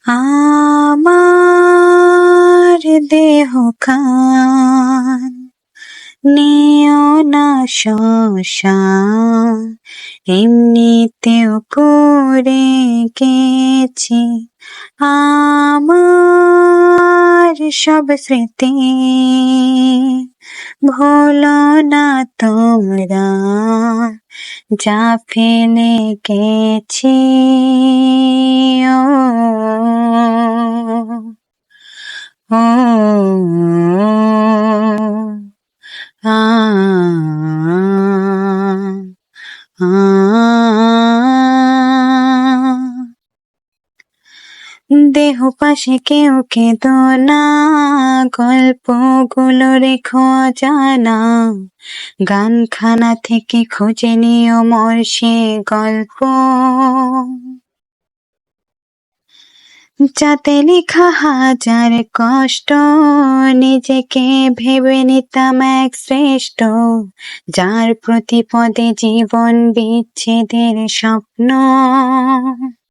আমার দেহ খান নিও না শ্মশান, এমনিতেও করে গেছি আমার সব স্মৃতি। ভুলো না তোমরা যা ফেলে গেছি। ও ও আ আ দেহ পাশে কেউ কেঁদো না, গল্পগুলো রেখো জানা, গানখানা থেকে খুঁজে নিও মোর সে গল্প, যাতে লেখা হাজার কষ্ট, নিজেকে ভেবে নিতাম এক শ্রেষ্ঠ, যার প্রতি পদে জীবন বিচ্ছেদের স্বপ্ন।